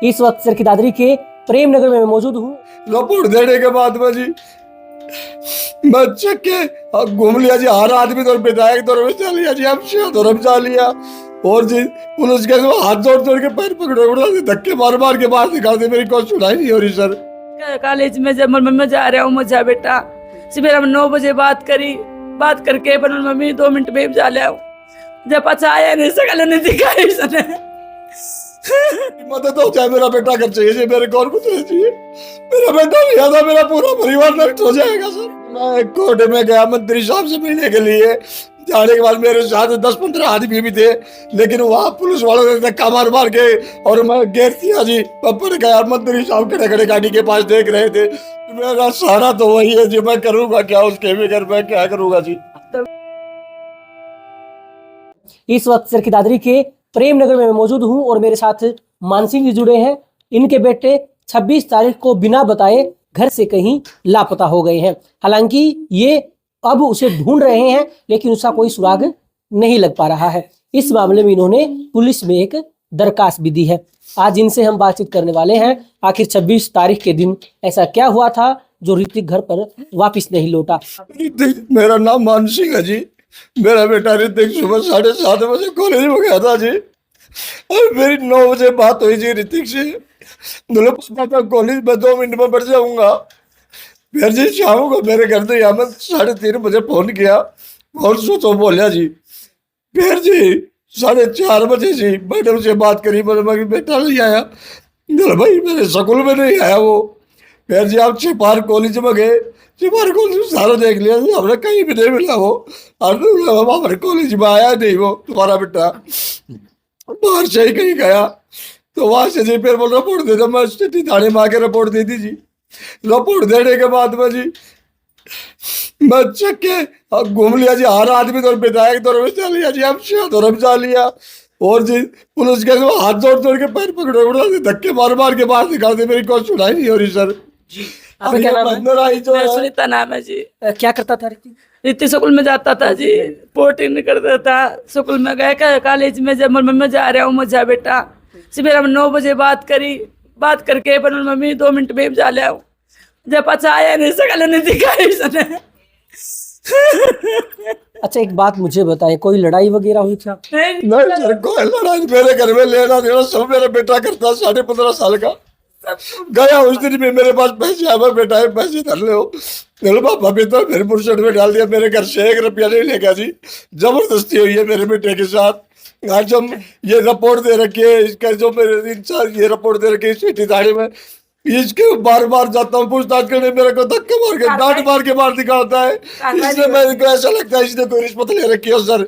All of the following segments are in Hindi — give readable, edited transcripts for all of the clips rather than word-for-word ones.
इस वक्त सर की दादरी के प्रेम नगर में मैं मौजूद हूँ। रिपोर्ट देने के बाद में जी मैं चेक के अब घूम लिया जी, हर आदमी तो विधायक दौर में चल लिया जी, अब शेर दौर में चल लिया। और जी पुलिस के तो हाथ जोड़ जोड़ के पैर पकड़े उड़ा धक्के मार मार के बाहर निकाल दे, मेरी कोई सुनाई नहीं हो रही सर। कॉलेज में जब मम्मी जा रहा हूँ मजा बेटा सवेरे हम 9 बजे बात करके पर मम्मी 2 मिनट में जा ले आऊं जब अच्छा आया नहीं सकल नहीं दिखाई इसने मदद हो जाए, मेरा बेटा कर चाहिए जी, मेरे को और कुछ नहीं चाहिए। मेरा बेटा नहीं आता, मेरा पूरा परिवार नष्ट हो जाएगा सर। मैं कोर्ट में गया मंत्री साहब से मिलने के लिए, जाने के बाद मेरे साथ 10-15 आदमी भी थे, लेकिन वहाँ पुलिस वालों ने धक्का मार मार के और मैं घेर दिया जी। ऊपर गया, मंत्री साहब खड़े खड़े गाड़ी के पास देख रहे थे। मेरा सहारा तो वही है जी, मैं करूँगा क्या उसके बगैर, मैं क्या करूँगा जी। इस वक्त सर की दादरी के प्रेम नगर में मैं मौजूद हूँ और मेरे साथ मानसिंह जी जुड़े हैं। इनके बेटे 26 तारीख को बिना बताए घर से कहीं लापता हो गए हैं। हालांकि ये अब उसे ढूंढ रहे हैं, लेकिन उसका कोई सुराग नहीं लग पा रहा है। इस मामले में इन्होंने पुलिस में एक दरखास्त भी दी है। आज इनसे हम बातचीत करने वाले हैं। आखिर 26 तारीख के दिन ऐसा क्या हुआ था जो ऋतिक घर पर वापिस नहीं लौटा। ऋतिक, मेरा नाम मान सिंह है जी। मेरा बेटा ऋतिक सुबह 7:30 बजे कॉलेज में गया था जी, और मेरी 9 बजे बात हुई जी ऋतिक से। बोले पुष्पा कॉलेज में 2 मिनट में बढ़ जाऊंगा। फिर जी शाम को मेरे घर से यहाँ में 3:30 बजे फोन किया और तो बोलिया जी। फिर जी 4:30 बजे जी मैडम से बात करी, बोले बेटा नहीं आया। बोले भाई मेरे स्कूल में नहीं आया वो। फिर जी आप छिपार कॉलेज में गए, छिपार कॉलेज में सारा देख लिया जी, हमने कहीं भी नहीं मिला वो। हमारे कॉलेज में आया नहीं वो तुम्हारा बेटा, बाहर से ही कहीं गया। तो वहां से जी फिर बोल रिपोर्ट दे दो, मैं सिटी थाने में आके रिपोर्ट दे दी जी। रिपोर्ट देने के बाद में जी मैं चेक के अब घूम लिया जी, हर आदमी तो विधायक दौर में चल लिया जी, अब शेर दौर में चल लिया। और जी पुलिस के तो हाथ जोड़ जोड़ के पैर पकड़े उड़ा धक्के मार मार के बाहर निकाल दे, मेरी कोई सुनाई नहीं हो रही सर। आपका क्या नाम है? अंदर आई जो है, सुनीता नाम है जी। क्या करता था ऋतिक? ऋतिक स्कूल में जाता था जी, पोर्टिंग करता था। स्कूल में गए कॉलेज में जब मम्मी जा रहा हूँ मजा बेटा सवेरे हम 9 बजे बात करके पर मम्मी 2 मिनट में जा ले आऊं जब अच्छा आया नहीं सकल नहीं दिखाई इसने अच्छा एक बात मुझे बताएं, कोई लड़ाई वगैरह हुई क्या? नहीं सर, कोई लड़ाई मेरे घर में लेना देना सब मेरा बेटा करता। 15.5 साल का गया उस दिन भी मेरे पास पैसे आए, बेटा है पैसे धर ले हो। मेरे पापा भी तो मेरे पुरसठ में डाल दिया, मेरे घर से 1 रुपया नहीं ले गया जी। जबरदस्ती हुई है मेरे बेटे के साथ। आज हम ये रिपोर्ट दे रखी है, इसका जो मेरे इंचार्ज ये रिपोर्ट दे रखी है सिटी थाने में, इसके बार बार जाता हूँ पूछताछ करने, मेरे को धक्के मार के डांट मार के बाहर निकालता है। इसलिए मेरे को ऐसा लगता है इसने कोई रिश्वत ले रखी है सर।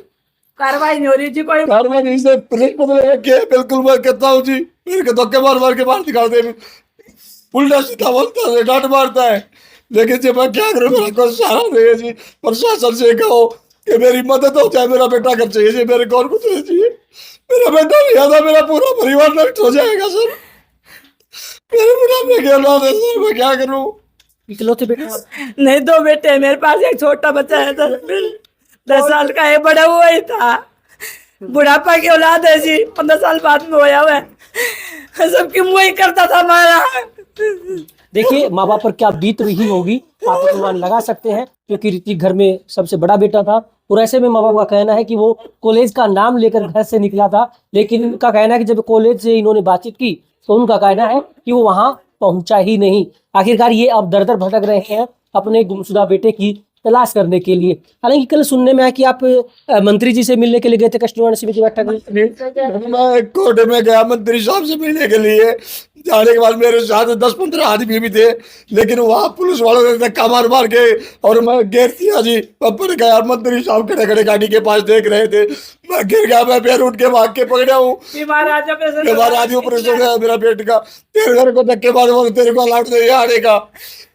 कार्रवाई नहीं हो रही जी कोई। कार्रवाई इसने रिश्वत ले रखी है, बिल्कुल मैं कहता हूँ जी। मेरे को धक्के मार मार के बाहर निकालते हैं, उल्टा सीधा बोलता है, डांट मारता है। लेकिन जब मैं क्या करूँ, मेरा कोई सहारा नहीं है जी। प्रशासन से कहो कि मेरी मदद हो जाए, मेरा बेटा कर चाहिए जी, मेरे को और कुछ नहीं चाहिए। मेरा बेटा नहीं आता, मेरा पूरा परिवार नष्ट हो जाएगा सर। मेरे बुढ़ापे के औलाद है सर, मैं क्या करूँ? इकलौते बेटे? नहीं 2 बेटे हैं मेरे पास, एक छोटा बच्चा है 10 साल का है, बड़ा हुआ ही था। बुढ़ापा की औलाद है जी, 15 साल बाद में होया हुआ है। सबकी वही करता था हमारा। देखिए माँ बाप पर क्या बीत रही होगी आप अनुमान लगा सकते हैं, क्योंकि ऋतिक घर में सबसे बड़ा बेटा था। और ऐसे में माँ बाप का कहना है कि वो कॉलेज का नाम लेकर घर से निकला था, लेकिन उनका कहना है कि जब कॉलेज से इन्होंने बातचीत की तो उनका कहना है कि वो वहाँ पहुंचा ही नहीं। आखिरकार ये अब दर दर भटक रहे हैं अपने गुमशुदा बेटे की तलाश करने के लिए। हालांकि कल सुनने में आया कि आप मंत्री जी से मिलने के लिए गए थे कस्टमर समिति बैठक में। मैं कोर्ट में गया मंत्री साहब से मिलने के लिए, जाने के बाद मेरे साथ 10-15 आदमी भी थे, लेकिन वहाँ पुलिस वालों ने धक्का मार मार के और मैं घेर दिया जी। ऊपर गया, मंत्री साहब खड़े खड़े गाड़ी के पास देख रहे थे, मैं गिर गया। मैं पैर उठ के भाग के पकड़ा हूँ। बीमार आदमी ऑपरेशन है मेरा पेट का। तेरे घर को धक्के मार तेरे को अलाउड नहीं आने का।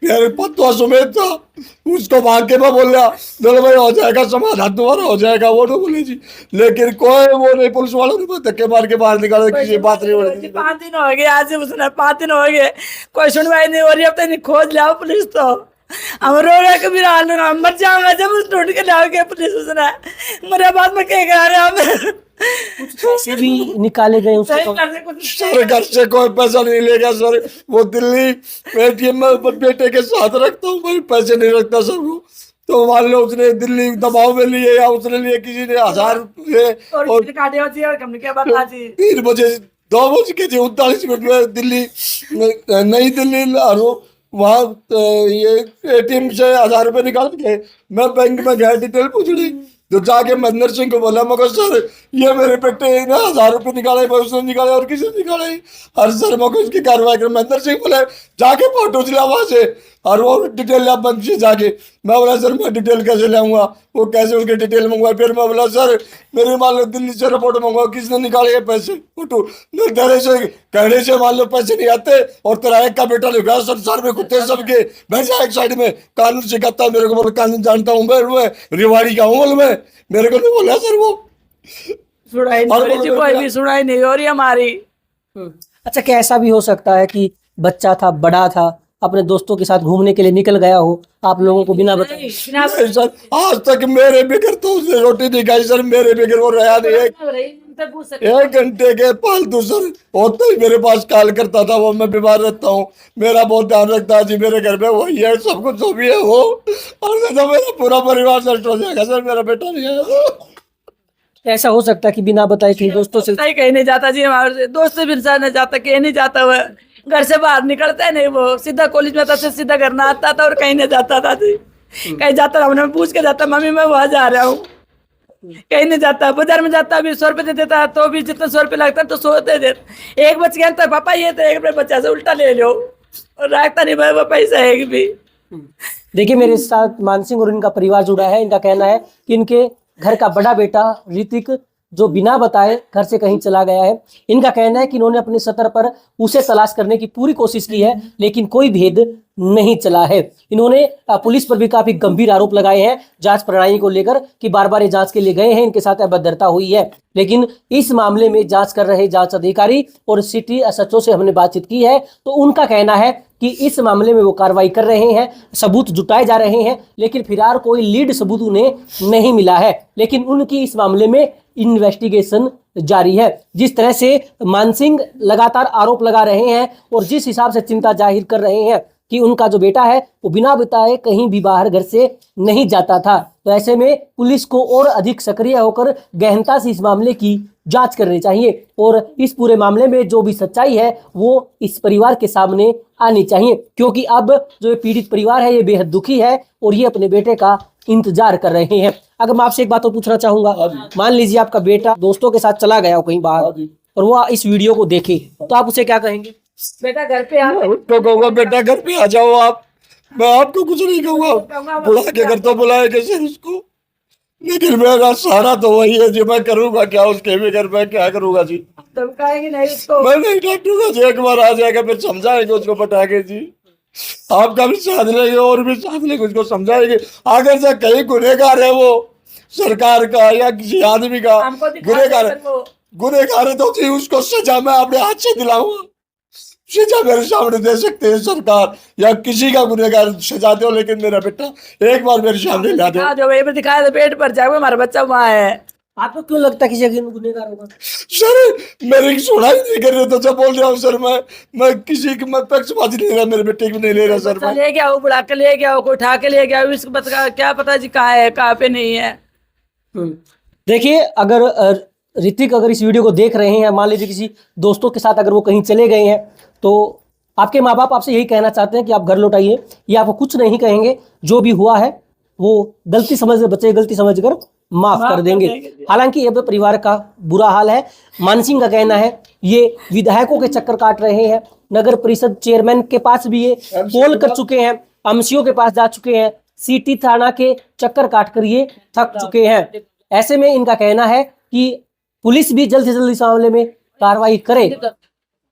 मेरे पत्ता सुमेत था, उसको भाग के मैं बोल रहा बोले भाई हो जाएगा समाधान, तुम्हारा हो जाएगा। वो तो बोले जी, लेकिन कोई वो नहीं, पुलिस वालों ने धक्के मार के बाहर निकाला, किसी बात नहीं हो रही। 5 दिन हो गए आज उसने, 5 दिन हो गए कोई सुनवाई नहीं हो रही। अब तक खोज लाओ पुलिस, तो हम रो रहे कभी हम मर जाऊंगा जब उस ढूंढ के लाओगे पुलिस। उसने मेरे बाद में क्या करा रहे हम कुछ पैसे भी निकाले गए उसके सर घर से कोई पैसा नहीं लेगा सर। वो दिल्ली एटीएम में ऊपर बेटे के साथ रखता हूँ, मैं पैसे नहीं रखता सर वो। तो मान लो उसने दिल्ली दबाव में लिए या उसने लिए किसी ने 1000 रुपये और 3 बजे 2:39 में दिल्ली नई दिल्ली वहाँ ये एटीएम से 1000 रुपये निकाल के मैं बैंक में गया डिटेल पूछने। तो जाके महेंद्र सिंह को बोला, मगर सर ये मेरे बेटे ने 1000 रुपये निकाले, उसने निकाले और किसी ने निकाले। और सर मैं उसकी कार्रवाई कर। महेंद्र सिंह बोले जाके फोटो चला वहाँ से और वो डिटेल लिया बैंक से जाके। मैं बोला सर मैं डिटेल कैसे लाऊंगा, वो कैसे उसके डिटेल मंगवाए। फिर मैं बोला सर मेरे मान लो दिल्ली से रिपोर्ट मंगवाओ, किसने निकाले पैसे फोटो। तेरे से कहने से मान लो पैसे नहीं आते और तेरा एक का बेटा लगा संसार में कुत्ते सबके भैंसा एक साइड में कानून सिखाता है मेरे को। बोला कानून जानता हूँ मैं रिवाड़ी का हूँ मैं, मेरे को नहीं बोला सर वो। सुनाई नहीं हो रही जी, कोई भी सुनाई नहीं हो रही हमारी। अच्छा, क्या ऐसा भी हो सकता है कि बच्चा था, बड़ा था, अपने दोस्तों के साथ घूमने के लिए निकल गया हो, आप लोगों को बिना बताए? नहीं सर, आज तक मेरे बगैर तो उसने रोटी नहीं खाई सर, मेरे बगैर वो रहा नहीं। 1 घंटे के फालतू सर होते ही मेरे पास कॉल करता था वो। मैं बीमार रहता हूँ, मेरा बहुत ध्यान रखता है जी, मेरे घर में वही है, सब कुछ जो भी है वो। और नहीं तो मेरा पूरा परिवार नष्ट हो जाएगा सर, मेरा बेटा नहीं है। ऐसा हो सकता है कि बिना बताए कि दोस्तों से कहीं नहीं जाता जी, हमारे दोस्त से भी नहीं जाता, कहीं नहीं जाता। वह घर से बाहर निकलता है नहीं, वो सीधा कॉलेज में था, सीधा घर ना आता था और कहीं नहीं जाता था जी। कहीं जाता था हमने पूछ के जाता, मम्मी मैं वहां जा रहा हूँ। कहीं नहीं जाता। बाजार में जाता भी 100 रुपये दे देता, तो भी जितना 100 रुपये लगता तो 100 दे देता। 1 बच गया तो पापा ये तो 1 रुपये बच्चा से उल्टा ले लो, और रखता नहीं भाई वो पैसा एक भी। देखिए, मेरे साथ मानसिंह और इनका परिवार जुड़ा है। इनका कहना है कि इनके घर का बड़ा बेटा ऋतिक जो बिना बताए घर से कहीं चला गया है। इनका कहना है कि इन्होंने अपने स्तर पर उसे तलाश करने की पूरी कोशिश की है, लेकिन कोई भेद नहीं चला है। इन्होंने पुलिस पर भी काफी गंभीर आरोप लगाए हैं जांच प्रणाली को लेकर कि बार बार ये जांच के लिए गए हैं, इनके साथ अभद्रता हुई है। लेकिन इस मामले में जांच कर रहे जांच अधिकारी और सिटी एसएचओ से हमने बातचीत की है, तो उनका कहना है कि इस मामले में वो कार्रवाई कर रहे हैं, सबूत जुटाए जा रहे हैं, लेकिन फिलहाल कोई लीड सबूत उन्हें नहीं मिला है। लेकिन उनकी इस मामले में इन्वेस्टिगेशन जारी है। जिस तरह से मानसिंह लगातार आरोप लगा रहे हैं और जिस हिसाब से चिंता जाहिर कर रहे हैं कि उनका जो बेटा है वो बिना बताए कहीं भी बाहर घर से नहीं जाता था, तो ऐसे में पुलिस को और अधिक सक्रिय होकर गहनता से इस मामले की जांच करनी चाहिए और इस पूरे मामले में जो भी सच्चाई है वो इस परिवार के सामने आनी चाहिए, क्योंकि अब जो ये पीड़ित परिवार है ये बेहद दुखी है और ये अपने बेटे का इंतजार कर रहे हैं। अगर मैं आपसे एक बात और पूछना चाहूंगा, मान लीजिए आपका बेटा दोस्तों के साथ चला गया हो कहीं बाहर और वो इस वीडियो को देखे, तो आप उसे क्या कहेंगे? बेटा घर पे आ, उसको कहूँगा बेटा घर पे आ जाओ आप, मैं आपको कुछ नहीं कहूँगा। बुला के घर तो बुलाए कैसे उसको, लेकिन मेरा सहारा तो वही है जी। मैं करूँगा क्या उसके भी घर में, क्या करूँगा जी? तुम कहेंगे नहीं उसको? मैं नहीं डांटूंगा जी, एक बार आ जाएगा फिर समझाएंगे उसको, बताएंगे जी। आपका भी साथ लेंगे और भी साथ लेंगे, उसको समझाएंगे। अगर से कहीं गुनहगार है वो सरकार का या किसी आदमी का गुनहगार है तो जी उसको सजा मैं अपने हाथ से दिलाऊंगा। सजा मेरे सामने दे सकते हैं सरकार या किसी का गुनहगार सजा दो, लेकिन मेरा बेटा एक बार मेरे सामने ला दो। जो दिखाया तो पेट पर जाएगा, हमारा बच्चा वहाँ है। आपको क्यों लगता है किसी गुनहगार होगा? सर मेरी सुनाई नहीं कर रहे तो जब बोल रहा हूँ सर, मैं किसी की मैं पक्षपाती नहीं ले रहा, मेरे बेटे की नहीं ले रहा सर। मैं ले गया, बुला के ले गया, कोई उठा के ले गया, इसको बता क्या पता जी कहाँ है कहाँ पे नहीं है। देखिए, अगर ऋतिक अगर इस वीडियो को देख रहे हैं, मान लीजिए किसी दोस्तों के साथ अगर वो कहीं चले गए हैं, तो आपके माँ बाप आपसे यही कहना चाहते हैं कि आप घर लौटाइए, ये आपको कुछ नहीं कहेंगे। जो भी हुआ है वो गलती समझ बच्चे गलती समझकर माफ कर देंगे। हालांकि अब परिवार का बुरा हाल है। मानसिंह का कहना है ये विधायकों के चक्कर काट रहे हैं, नगर परिषद चेयरमैन के पास भी ये कॉल कर चुके हैं, एमसीओ के पास जा चुके हैं, सिटी थाना के चक्कर काट कर ये थक चुके हैं। ऐसे में इनका कहना है कि पुलिस भी जल्द से जल्द इस मामले में कार्रवाई करे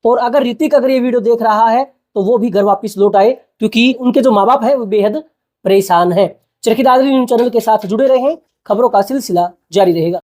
और अगर ऋतिक अगर ये वीडियो देख रहा है तो वो भी घर वापस लौट आए, क्योंकि उनके जो माँ बाप है वो बेहद परेशान है। चरखी दादरी न्यूज़ चैनल के साथ जुड़े रहें, खबरों का सिलसिला जारी रहेगा।